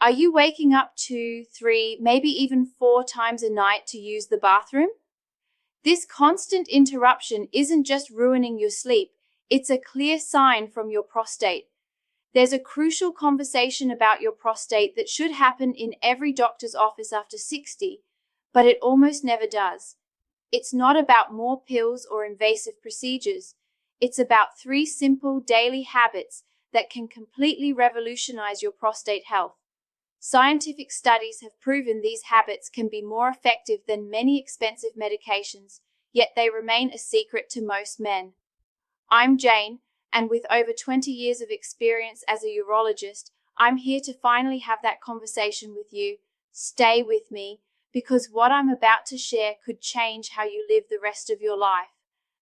Are you waking up 2, 3, maybe even 4 times a night to use the bathroom? This constant interruption isn't just ruining your sleep, it's a clear sign from your prostate. There's a crucial conversation about your prostate that should happen in every doctor's office after 60, but it almost never does. It's not about more pills or invasive procedures. It's about 3 simple daily habits that can completely revolutionize your prostate health. Scientific studies have proven these habits can be more effective than many expensive medications, yet they remain a secret to most men. I'm Jane, and with over 20 years of experience as a urologist, I'm here to finally have that conversation with you. Stay with me, because what I'm about to share could change how you live the rest of your life.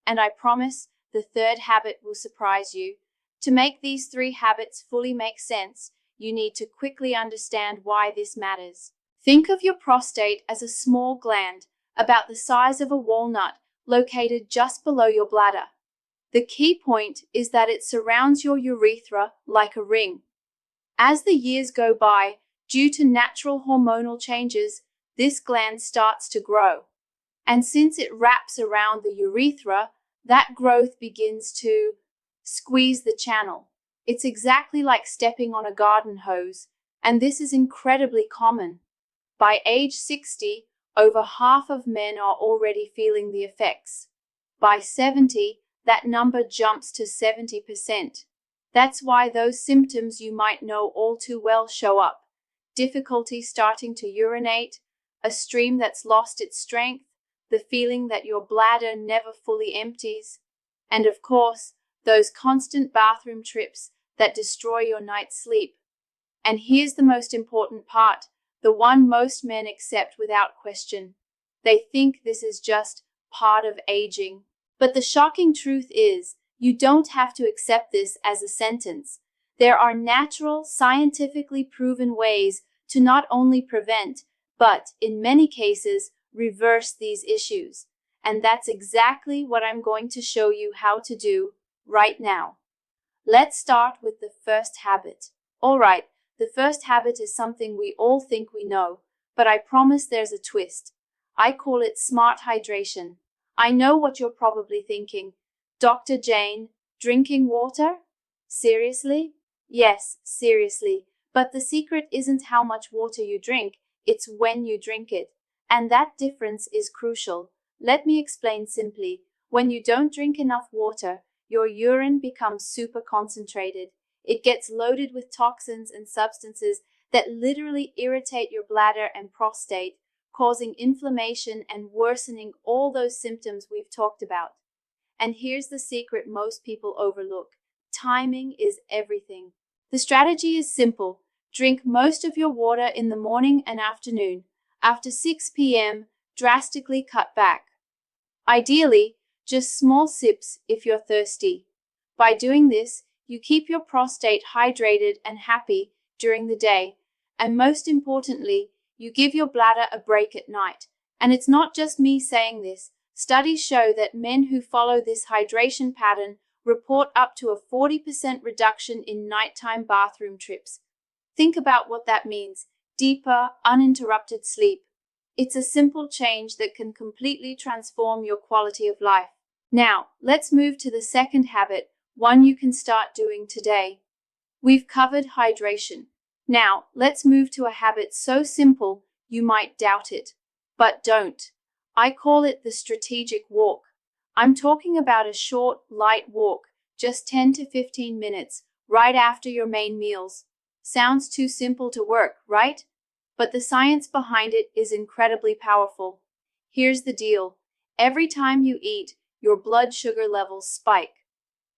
And I promise the 3rd habit will surprise you. To make these 3 habits fully make sense, you need to quickly understand why this matters. Think of your prostate as a small gland, about the size of a walnut, located just below your bladder. The key point is that it surrounds your urethra like a ring. As the years go by, due to natural hormonal changes, this gland starts to grow. And since it wraps around the urethra, that growth begins to squeeze the channel. It's exactly like stepping on a garden hose, and this is incredibly common. By age 60, over half of men are already feeling the effects. By 70, that number jumps to 70%. That's why those symptoms you might know all too well show up. Difficulty starting to urinate, a stream that's lost its strength, the feeling that your bladder never fully empties, and of course, those constant bathroom trips that destroy your night's sleep. And here's the most important part, the one most men accept without question. They think this is just part of aging. But the shocking truth is, you don't have to accept this as a sentence. There are natural, scientifically proven ways to not only prevent, but, in many cases, reverse these issues. And that's exactly what I'm going to show you how to do right now. Let's start with the 1st habit. Alright, the 1st habit is something we all think we know, but I promise there's a twist. I call it smart hydration. I know what you're probably thinking. Dr. Jaine, drinking water? Seriously? Yes, seriously. But the secret isn't how much water you drink, it's when you drink it. And that difference is crucial. Let me explain simply. When you don't drink enough water, your urine becomes super concentrated. It gets loaded with toxins and substances that literally irritate your bladder and prostate, causing inflammation and worsening all those symptoms we've talked about. And here's the secret most people overlook. Timing is everything. The strategy is simple. Drink most of your water in the morning and afternoon. After 6 p.m., drastically cut back. Ideally, just small sips if you're thirsty. By doing this, you keep your prostate hydrated and happy during the day, and most importantly, you give your bladder a break at night. And it's not just me saying this. Studies show that men who follow this hydration pattern report up to a 40% reduction in nighttime bathroom trips. Think about what that means. Deeper, uninterrupted sleep. It's a simple change that can completely transform your quality of life. Now, let's move to the 2nd habit, one you can start doing today. We've covered hydration. Now, let's move to a habit so simple you might doubt it. But don't. I call it the strategic walk. I'm talking about a short, light walk, just 10 to 15 minutes, right after your main meals. Sounds too simple to work, right? But the science behind it is incredibly powerful. Here's the deal. Every time you eat, your blood sugar levels spike.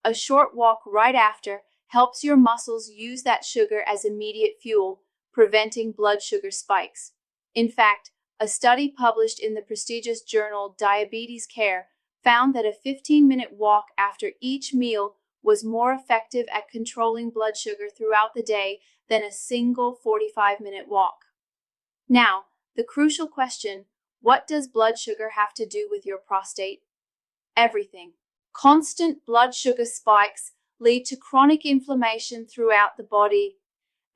A short walk right after helps your muscles use that sugar as immediate fuel, preventing blood sugar spikes. In fact, a study published in the prestigious journal Diabetes Care found that a 15-minute walk after each meal was more effective at controlling blood sugar throughout the day than a single 45-minute walk. Now, the crucial question, what does blood sugar have to do with your prostate? Everything. Constant blood sugar spikes lead to chronic inflammation throughout the body,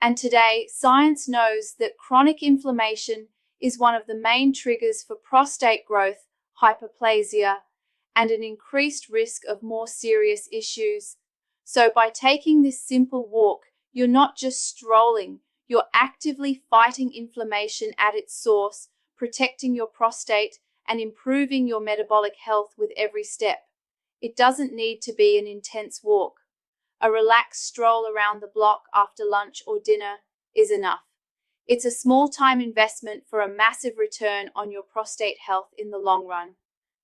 And today, science knows that chronic inflammation is one of the main triggers for prostate growth, hyperplasia, and an increased risk of more serious issues. So by taking this simple walk, you're not just strolling, you're actively fighting inflammation at its source, protecting your prostate, and improving your metabolic health with every step. It doesn't need to be an intense walk. A relaxed stroll around the block after lunch or dinner is enough. It's a small time investment for a massive return on your prostate health in the long run.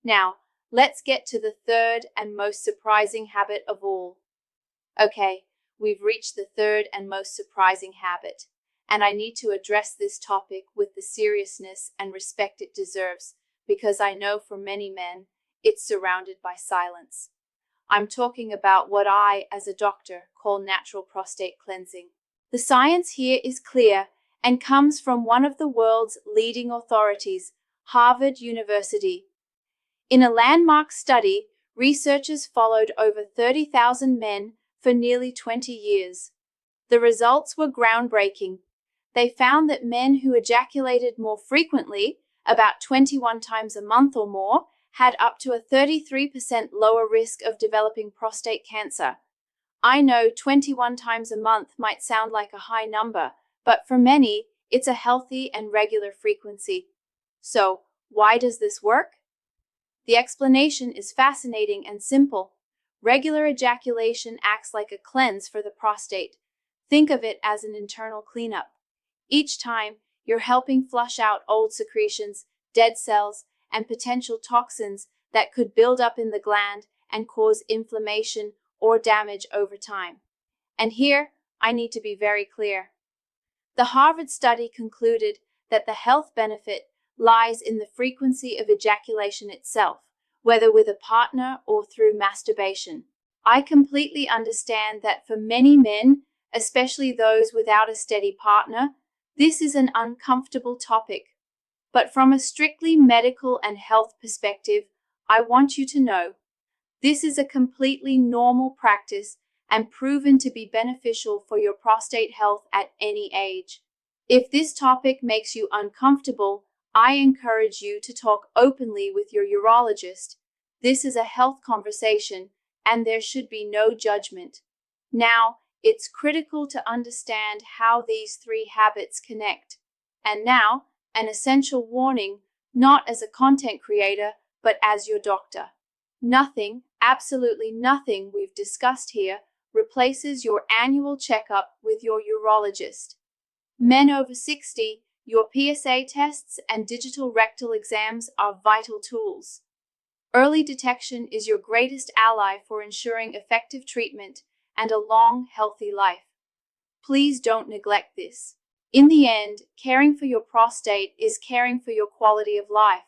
Now, let's get to the third and most surprising habit of all. Okay, we've reached the third and most surprising habit, and I need to address this topic with the seriousness and respect it deserves, because I know for many men, it's surrounded by silence. I'm talking about what I, as a doctor, call natural prostate cleansing. The science here is clear and comes from one of the world's leading authorities, Harvard University. In a landmark study, researchers followed over 30,000 men for nearly 20 years. The results were groundbreaking. They found that men who ejaculated more frequently, about 21 times a month or more, had up to a 33% lower risk of developing prostate cancer. I know 21 times a month might sound like a high number, but for many, it's a healthy and regular frequency. So, why does this work? The explanation is fascinating and simple. Regular ejaculation acts like a cleanse for the prostate. Think of it as an internal cleanup. Each time, you're helping flush out old secretions, dead cells, and potential toxins that could build up in the gland and cause inflammation or damage over time. And here, I need to be very clear. The Harvard study concluded that the health benefit lies in the frequency of ejaculation itself, whether with a partner or through masturbation. I completely understand that for many men, especially those without a steady partner, this is an uncomfortable topic. But from a strictly medical and health perspective, I want you to know, this is a completely normal practice and proven to be beneficial for your prostate health at any age. If this topic makes you uncomfortable, I encourage you to talk openly with your urologist. This is a health conversation, and there should be no judgment. Now, it's critical to understand how these three habits connect. And now, an essential warning, not as a content creator, but as your doctor. Nothing, absolutely nothing we've discussed here replaces your annual checkup with your urologist. Men over 60, your PSA tests and digital rectal exams are vital tools. Early detection is your greatest ally for ensuring effective treatment and a long, healthy life. Please don't neglect this. In the end, caring for your prostate is caring for your quality of life.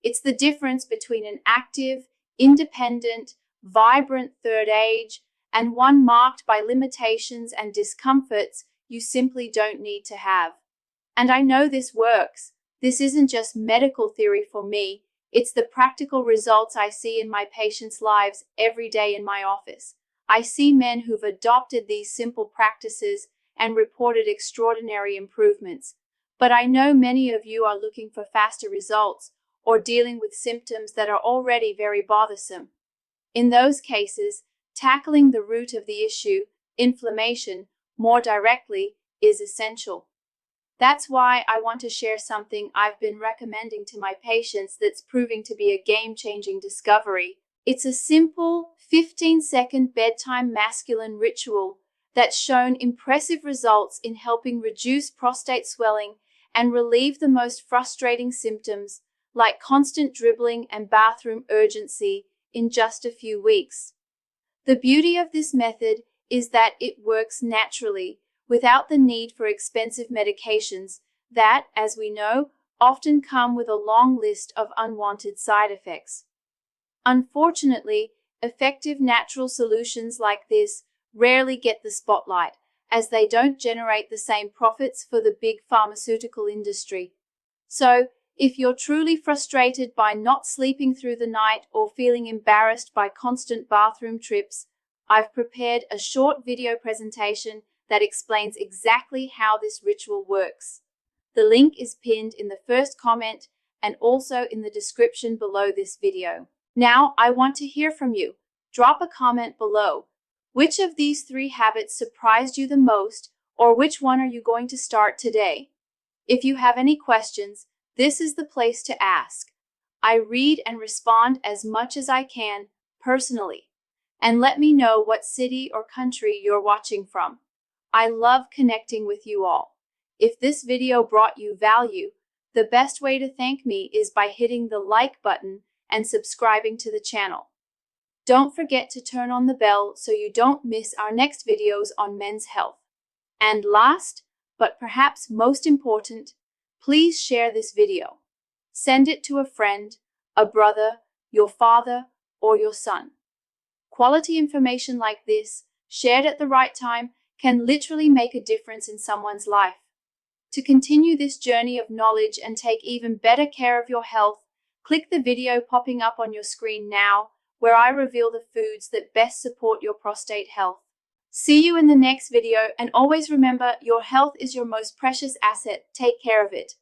It's the difference between an active, independent, vibrant third age and one marked by limitations and discomforts you simply don't need to have. And I know this works. This isn't just medical theory for me. It's the practical results I see in my patients' lives every day in my office. I see men who've adopted these simple practices and reported extraordinary improvements. But I know many of you are looking for faster results or dealing with symptoms that are already very bothersome. In those cases, tackling the root of the issue, inflammation, more directly is essential. That's why I want to share something I've been recommending to my patients that's proving to be a game-changing discovery. It's a simple 15-second bedtime masculine ritual that's shown impressive results in helping reduce prostate swelling and relieve the most frustrating symptoms like constant dribbling and bathroom urgency in just a few weeks. The beauty of this method is that it works naturally, without the need for expensive medications that, as we know, often come with a long list of unwanted side effects. Unfortunately, effective natural solutions like this rarely get the spotlight, as they don't generate the same profits for the big pharmaceutical industry. So, if you're truly frustrated by not sleeping through the night or feeling embarrassed by constant bathroom trips, I've prepared a short video presentation that explains exactly how this ritual works. The link is pinned in the first comment and also in the description below this video. Now, I want to hear from you. Drop a comment below. Which of these 3 habits surprised you the most, or which one are you going to start today? If you have any questions, this is the place to ask. I read and respond as much as I can, personally. And let me know what city or country you're watching from. I love connecting with you all. If this video brought you value, the best way to thank me is by hitting the like button and subscribing to the channel. Don't forget to turn on the bell so you don't miss our next videos on men's health. And last, but perhaps most important, please share this video. Send it to a friend, a brother, your father, or your son. Quality information like this, shared at the right time, can literally make a difference in someone's life. To continue this journey of knowledge and take even better care of your health, click the video popping up on your screen now, where I reveal the foods that best support your prostate health. See you in the next video, and always remember, your health is your most precious asset. Take care of it.